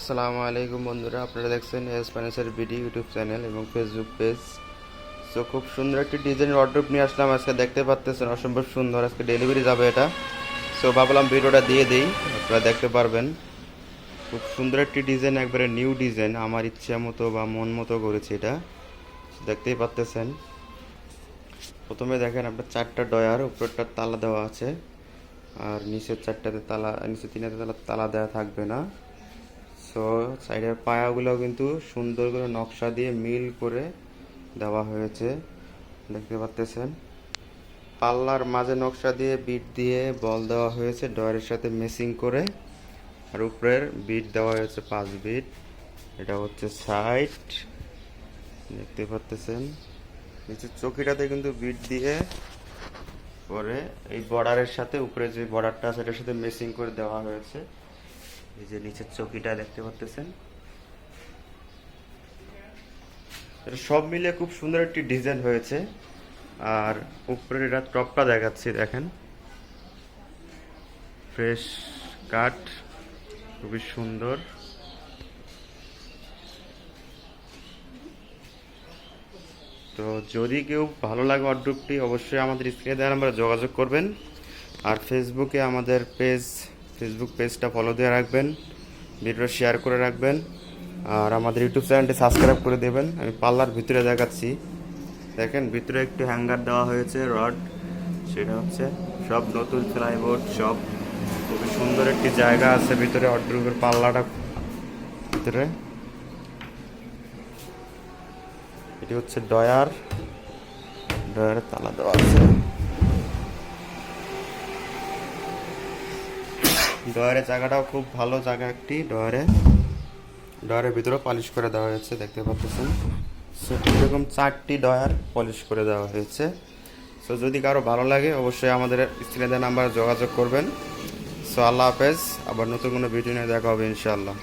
আসসালামু আলাইকুম বন্ধুরা, আপনারা দেখছেন S furniture BD YouTube channel এবং ফেসবুক পেজ। সো খুব সুন্দর একটি ডিজাইন ওয়ার্ডরোব নিয়ে আসলাম আজকে। দেখতে পাচ্ছেন অসম্ভব সুন্দর। আজকে ডেলিভারি যাবে এটা। সো ভাবলাম ভিডিওটা দিয়ে দিই, আপনারা দেখতে পারবেন। খুব সুন্দর একটি ডিজাইন, একবারে নিউ ডিজাইন, আমার ইচ্ছা মতো বা মন মতো করেছি এটা। দেখতেই পাচ্ছেন। প্রথমে দেখেন আপনার 4টা ডয়ার, উপরটা তালা দেওয়া আছে, আর নিচের 4টাতে তালা, নিচে 3টাতে তালা দেওয়া থাকবে না। সো সাইডের পায়াগুলো কিন্তু সুন্দর করে নকশা দিয়ে মিল করে দেওয়া হয়েছে, দেখতে পাচ্ছেন। পাল্লার মাঝে নকশা দিয়ে বিট দিয়ে বল দেওয়া হয়েছে ডয়ারের সাথে মেসিং করে, আর উপরের বিট দেওয়া হয়েছে 5 বিট। এটা হচ্ছে সাইড, দেখতে পাচ্ছেন। নিচের চকিটাতে কিন্তু বিট দিয়ে পরে এই বর্ডারের সাথে উপরে যে বর্ডারটা আছে এটার সাথে মেসিং করে দেওয়া হয়েছে। এই যে নিচের চকিটা দেখতে পাচ্ছেন। এটা সব মিলে খুব সুন্দর একটি ডিজাইন হয়েছে। আর উপরে এটা টপটা দেখাচ্ছি, দেখেন, ফ্রেশ কাট, খুবই সুন্দর। তো যদি কেউ ভালো লাগে ওয়ার্ডরোবটি, অবশ্যই আমাদের স্ক্রিনে দেওয়া নাম্বারে যোগাযোগ করবেন। আর ফেসবুকে আমাদের ফেসবুক পেজটা ফলো দিয়ে রাখবেন, ভিডিও শেয়ার করে রাখবেন, আর আমাদের ইউটিউব চ্যানেলটি সাবস্ক্রাইব করে দেবেন। আমি পাল্লার ভিতরে দেখাচ্ছি, দেখেন ভিতরে একটু হ্যাঙ্গার দেওয়া হয়েছে রড, সেটা হচ্ছে সব নতুন প্লাইবোর্ড, সব খুবই সুন্দর একটি জায়গা আছে ভিতরে ওয়ার্ডরোবের পাল্লাটা ভিতরে। এটি হচ্ছে ডয়ারের তালা দেওয়া আছে। ডয়ারের জায়গাটাও খুব ভালো জায়গা একটি। ডয়ারের ভিতরে পলিশ করে দেওয়া হয়েছে, দেখতে পাচ্ছেন। সো এরকম 4টি ডয়ার পলিশ করে দেওয়া হয়েছে। সো যদি কারো ভালো লাগে অবশ্যই আমাদের স্ক্রিনে দেওয়া নাম্বারে যোগাযোগ করবেন। সো আল্লাহ হাফেজ, আবার নতুন কোনো ভিডিও নিয়ে দেখা হবে ইনশাআল্লাহ।